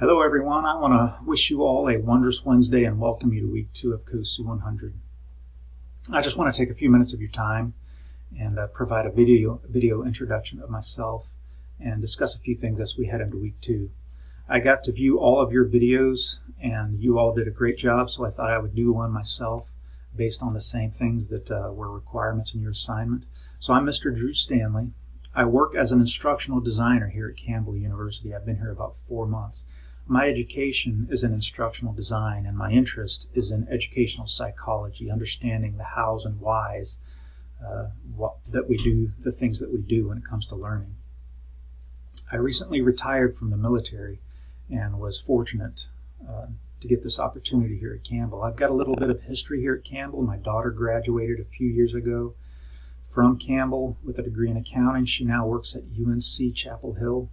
Hello everyone, I want to wish you all a wondrous Wednesday and welcome you to week 2 of COSU-100. I just want to take a few minutes of your time and provide a video introduction of myself and discuss a few things as we head into week 2. I got to view all of your videos and you all did a great job, so I thought I would do one myself based on the same things that were requirements in your assignment. So I'm Mr. Drew Stanley. I work as an instructional designer here at Campbell University. I've been here about 4 months. My education is in instructional design, and my interest is in educational psychology, understanding the hows and whys that we do, the things that we do when it comes to learning. I recently retired from the military and was fortunate to get this opportunity here at Campbell. I've got a little bit of history here at Campbell. My daughter graduated a few years ago from Campbell with a degree in accounting. She now works at UNC Chapel Hill,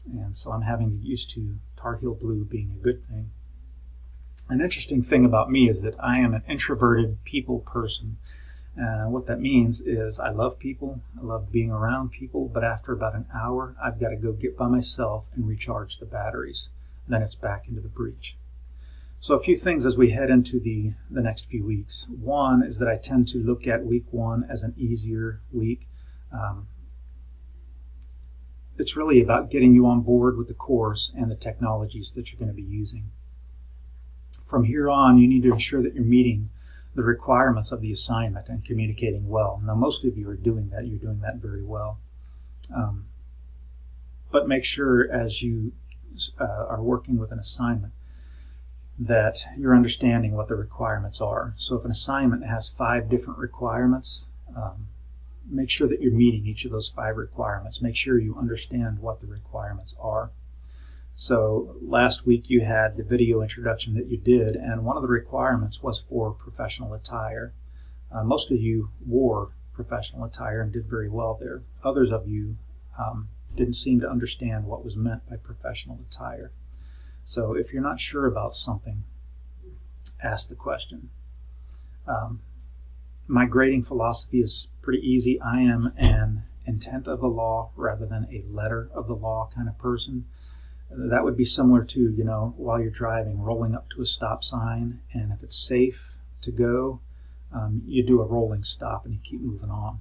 and so I'm having to get used to Tar Heel Blue being a good thing. An interesting thing about me is that I am an introverted people person. What that means is I love people, I love being around people, but after about an hour, I've got to go get by myself and recharge the batteries. Then it's back into the breach. So a few things as we head into the next few weeks. One is that I tend to look at week 1 as an easier week. It's really about getting you on board with the course and the technologies that you're going to be using. From here on, you need to ensure that you're meeting the requirements of the assignment and communicating well. Now, most of you are doing that. You're doing that very well. But make sure as you are working with an assignment that you're understanding what the requirements are. So if an assignment has 5 different requirements, make sure that you're meeting each of those 5 requirements. Make sure you understand what the requirements are. So last week you had the video introduction that you did, and one of the requirements was for professional attire. Most of you wore professional attire and did very well there. Others of you didn't seem to understand what was meant by professional attire. So if you're not sure about something, ask the question. My grading philosophy is pretty easy. I am an intent of the law rather than a letter of the law kind of person. That would be similar to, while you're driving, rolling up to a stop sign, and if it's safe to go, you do a rolling stop and you keep moving on.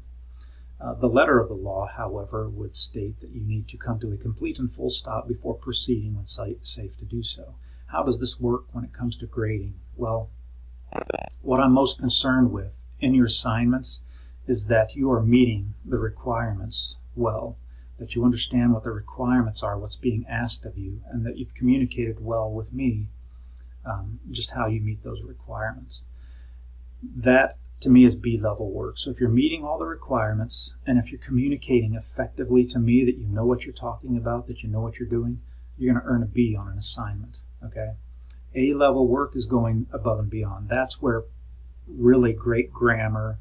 The letter of the law, however, would state that you need to come to a complete and full stop before proceeding when safe to do so. How does this work when it comes to grading? Well, what I'm most concerned with in your assignments is that you are meeting the requirements well, that you understand what the requirements are, what's being asked of you, and that you've communicated well with me just how you meet those requirements. That, to me, is B-level work. So if you're meeting all the requirements, and if you're communicating effectively to me that you know what you're talking about, that you know what you're doing, you're going to earn a B on an assignment, okay? A-level work is going above and beyond. That's where really great grammar,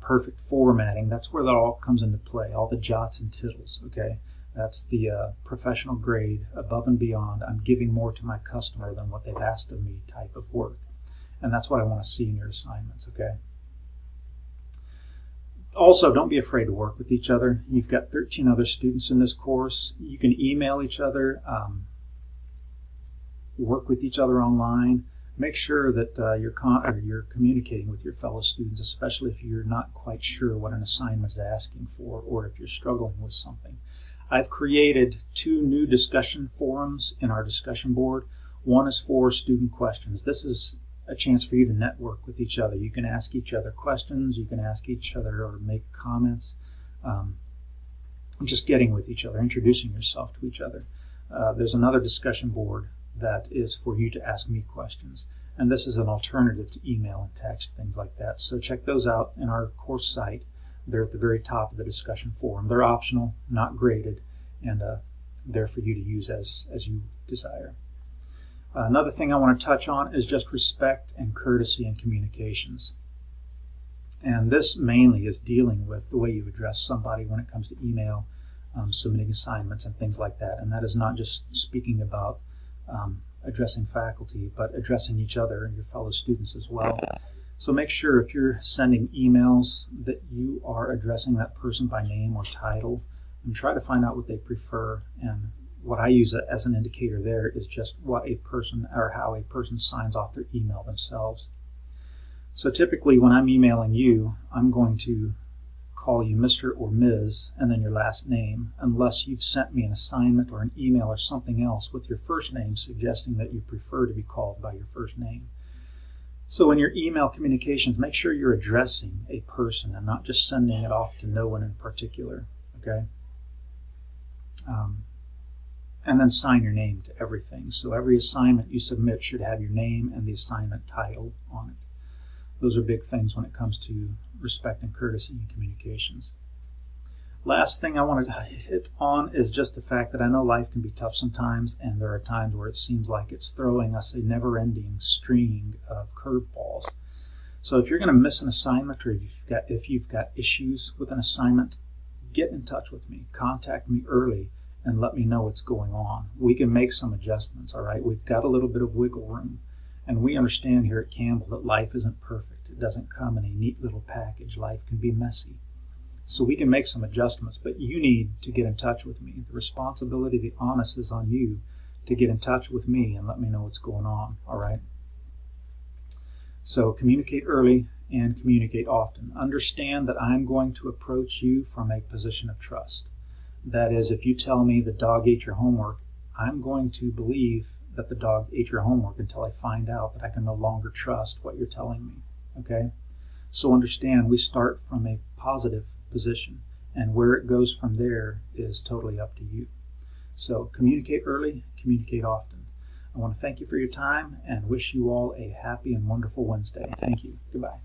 perfect formatting, that's where that all comes into play, all the jots and tittles, okay? That's the professional grade, above and beyond. I'm giving more to my customer than what they've asked of me type of work. And that's what I want to see in your assignments, okay? Also, don't be afraid to work with each other. You've got 13 other students in this course. You can email each other, work with each other online. Make sure that you're communicating with your fellow students, especially if you're not quite sure what an assignment is asking for or if you're struggling with something. I've created 2 new discussion forums in our discussion board. One is for student questions. This is a chance for you to network with each other. You can ask each other questions, you can ask each other or make comments, just getting with each other, introducing yourself to each other. There's another discussion board that is for you to ask me questions. And this is an alternative to email and text, things like that. So check those out in our course site. They're at the very top of the discussion forum. They're optional, not graded, and they're for you to use as you desire. Another thing I want to touch on is just respect and courtesy in communications. And this mainly is dealing with the way you address somebody when it comes to email, submitting assignments and things like that. And that is not just speaking about addressing faculty, but addressing each other and your fellow students as well. So make sure if you're sending emails that you are addressing that person by name or title, and try to find out what they prefer and what I use as an indicator there is just what a person or how a person signs off their email themselves. So typically when I'm emailing you, I'm going to call you Mr. or Ms. and then your last name, unless you've sent me an assignment or an email or something else with your first name suggesting that you prefer to be called by your first name. So in your email communications, make sure you're addressing a person and not just sending it off to no one in particular, okay? And then sign your name to everything. So every assignment you submit should have your name and the assignment title on it. Those are big things when it comes to respect and courtesy in communications. Last thing I wanted to hit on is just the fact that I know life can be tough sometimes, and there are times where it seems like it's throwing us a never-ending string of curveballs. So if you're going to miss an assignment, or if you've got issues with an assignment, get in touch with me. Contact me early and let me know what's going on. We can make some adjustments, all right? We've got a little bit of wiggle room. And we understand here at Campbell that life isn't perfect. It doesn't come in a neat little package. Life can be messy. So we can make some adjustments, but you need to get in touch with me. The responsibility, the onus is on you to get in touch with me and let me know what's going on, all right? So communicate early and communicate often. Understand that I'm going to approach you from a position of trust. That is, if you tell me the dog ate your homework, I'm going to believe that the dog ate your homework until I find out that I can no longer trust what you're telling me, okay? So understand, we start from a positive position, and where it goes from there is totally up to you. So communicate early, communicate often. I want to thank you for your time and wish you all a happy and wonderful Wednesday. Thank you. Goodbye.